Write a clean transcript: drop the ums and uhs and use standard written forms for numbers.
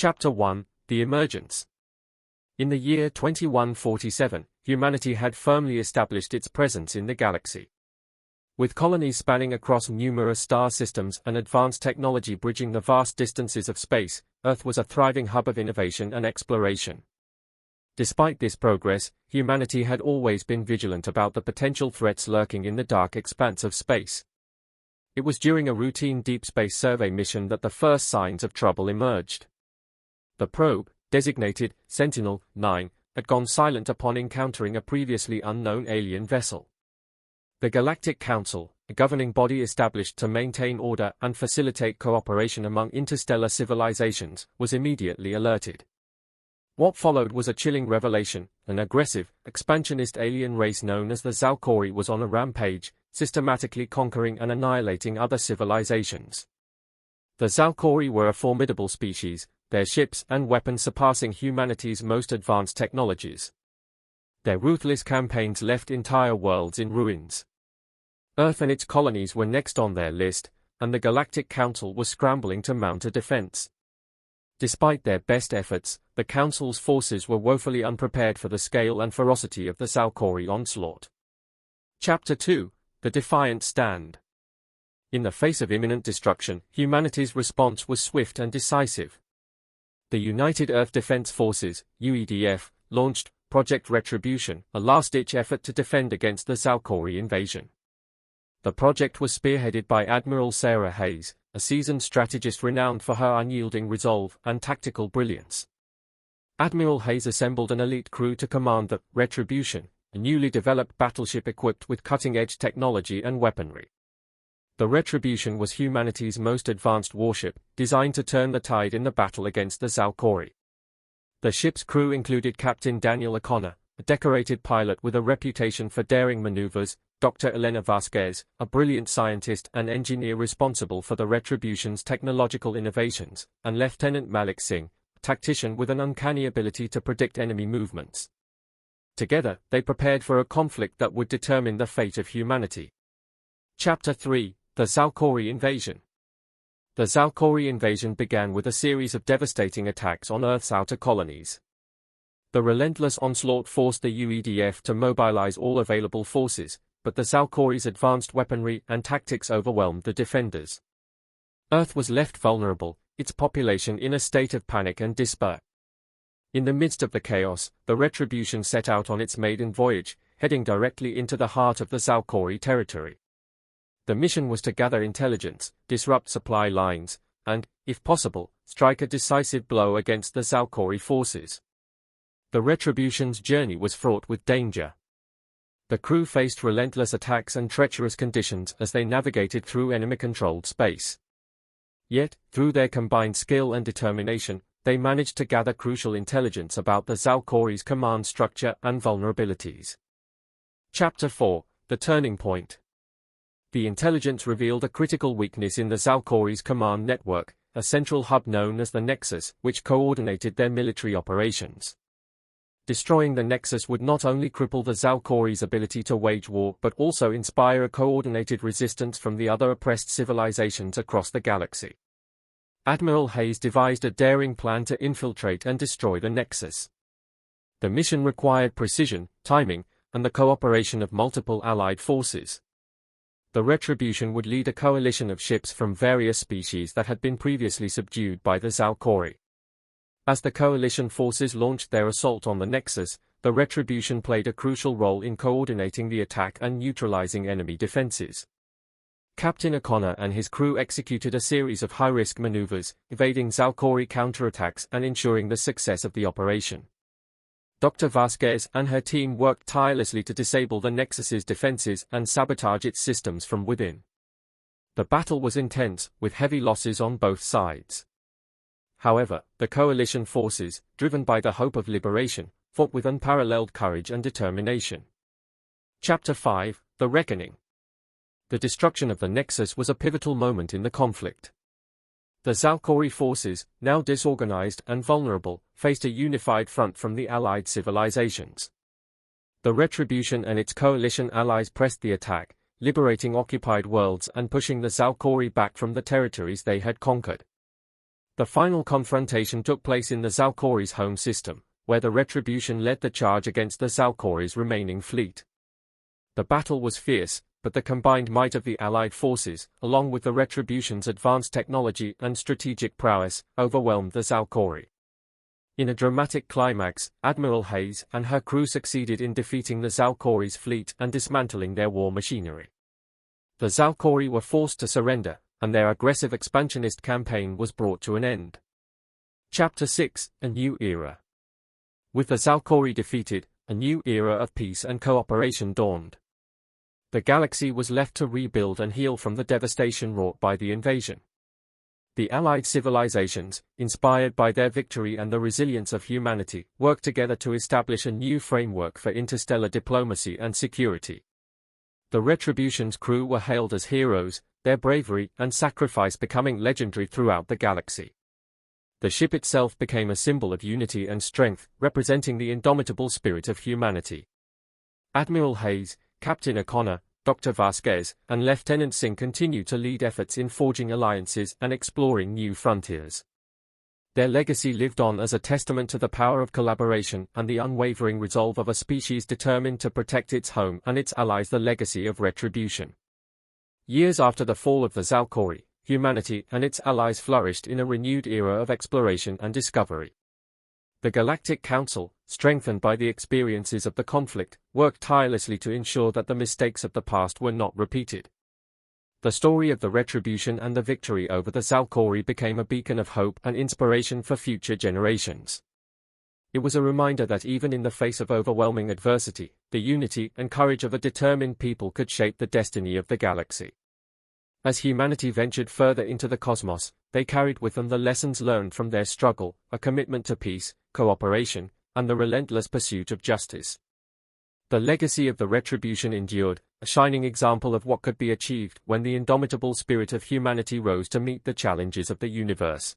Chapter 1: The Emergence. In the year 2147, humanity had firmly established its presence in the galaxy. With colonies spanning across numerous star systems and advanced technology bridging the vast distances of space, Earth was a thriving hub of innovation and exploration. Despite this progress, humanity had always been vigilant about the potential threats lurking in the dark expanse of space. It was during a routine deep space survey mission that the first signs of trouble emerged. The probe, designated Sentinel-9, had gone silent upon encountering a previously unknown alien vessel. The Galactic Council, a governing body established to maintain order and facilitate cooperation among interstellar civilizations, was immediately alerted. What followed was a chilling revelation: an aggressive, expansionist alien race known as the Zalkori was on a rampage, systematically conquering and annihilating other civilizations. The Zalkori were a formidable species, their ships and weapons surpassing humanity's most advanced technologies. Their ruthless campaigns left entire worlds in ruins. Earth and its colonies were next on their list, and the Galactic Council was scrambling to mount a defense. Despite their best efforts, the Council's forces were woefully unprepared for the scale and ferocity of the Zalkori onslaught. Chapter 2: The Defiant Stand. In the face of imminent destruction, humanity's response was swift and decisive. The United Earth Defense Forces, UEDF, launched Project Retribution, a last-ditch effort to defend against the Zalkori invasion. The project was spearheaded by Admiral Sarah Hayes, a seasoned strategist renowned for her unyielding resolve and tactical brilliance. Admiral Hayes assembled an elite crew to command the Retribution, a newly developed battleship equipped with cutting-edge technology and weaponry. The Retribution was humanity's most advanced warship, designed to turn the tide in the battle against the Zalkori. The ship's crew included Captain Daniel O'Connor, a decorated pilot with a reputation for daring maneuvers, Dr. Elena Vasquez, a brilliant scientist and engineer responsible for the Retribution's technological innovations, and Lieutenant Malik Singh, a tactician with an uncanny ability to predict enemy movements. Together, they prepared for a conflict that would determine the fate of humanity. Chapter 3: The Zalkori Invasion. The Zalkori invasion began with a series of devastating attacks on Earth's outer colonies. The relentless onslaught forced the UEDF to mobilize all available forces, but the Zalkori's advanced weaponry and tactics overwhelmed the defenders. Earth was left vulnerable, its population in a state of panic and despair. In the midst of the chaos, the Retribution set out on its maiden voyage, heading directly into the heart of the Zalkori territory. The mission was to gather intelligence, disrupt supply lines, and, if possible, strike a decisive blow against the Zalkori forces. The Retribution's journey was fraught with danger. The crew faced relentless attacks and treacherous conditions as they navigated through enemy-controlled space. Yet, through their combined skill and determination, they managed to gather crucial intelligence about the Zalkori's command structure and vulnerabilities. Chapter 4: The Turning Point. The intelligence revealed a critical weakness in the Zalkori's command network, a central hub known as the Nexus, which coordinated their military operations. Destroying the Nexus would not only cripple the Zalkori's ability to wage war but also inspire a coordinated resistance from the other oppressed civilizations across the galaxy. Admiral Hayes devised a daring plan to infiltrate and destroy the Nexus. The mission required precision, timing, and the cooperation of multiple allied forces. The Retribution would lead a coalition of ships from various species that had been previously subdued by the Zalkori. As the coalition forces launched their assault on the Nexus, the Retribution played a crucial role in coordinating the attack and neutralizing enemy defenses. Captain O'Connor and his crew executed a series of high-risk maneuvers, evading Zalkori counterattacks and ensuring the success of the operation. Dr. Vasquez and her team worked tirelessly to disable the Nexus's defenses and sabotage its systems from within. The battle was intense, with heavy losses on both sides. However, the coalition forces, driven by the hope of liberation, fought with unparalleled courage and determination. Chapter 5: The Reckoning. The destruction of the Nexus was a pivotal moment in the conflict. The Zalkori forces, now disorganized and vulnerable, faced a unified front from the allied civilizations. The Retribution and its coalition allies pressed the attack, liberating occupied worlds and pushing the Zalkori back from the territories they had conquered. The final confrontation took place in the Zalkori's home system, where the Retribution led the charge against the Zalkori's remaining fleet. The battle was fierce, but the combined might of the Allied forces, along with the Retribution's advanced technology and strategic prowess, overwhelmed the Zalkori. In a dramatic climax, Admiral Hayes and her crew succeeded in defeating the Zalkori's fleet and dismantling their war machinery. The Zalkori were forced to surrender, and their aggressive expansionist campaign was brought to an end. Chapter 6: A New Era. With the Zalkori defeated, a new era of peace and cooperation dawned. The galaxy was left to rebuild and heal from the devastation wrought by the invasion. The Allied civilizations, inspired by their victory and the resilience of humanity, worked together to establish a new framework for interstellar diplomacy and security. The Retribution's crew were hailed as heroes, their bravery and sacrifice becoming legendary throughout the galaxy. The ship itself became a symbol of unity and strength, representing the indomitable spirit of humanity. Admiral Hayes, Captain O'Connor, Dr. Vasquez, and Lieutenant Singh continue to lead efforts in forging alliances and exploring new frontiers. Their legacy lived on as a testament to the power of collaboration and the unwavering resolve of a species determined to protect its home and its allies, the legacy of Retribution. Years after the fall of the Zalkori, humanity and its allies flourished in a renewed era of exploration and discovery. The Galactic Council, strengthened by the experiences of the conflict, worked tirelessly to ensure that the mistakes of the past were not repeated. The story of the Retribution and the victory over the Zalkori became a beacon of hope and inspiration for future generations. It was a reminder that even in the face of overwhelming adversity, the unity and courage of a determined people could shape the destiny of the galaxy. As humanity ventured further into the cosmos, they carried with them the lessons learned from their struggle, a commitment to peace, cooperation, and the relentless pursuit of justice. The legacy of the Retribution endured, a shining example of what could be achieved when the indomitable spirit of humanity rose to meet the challenges of the universe.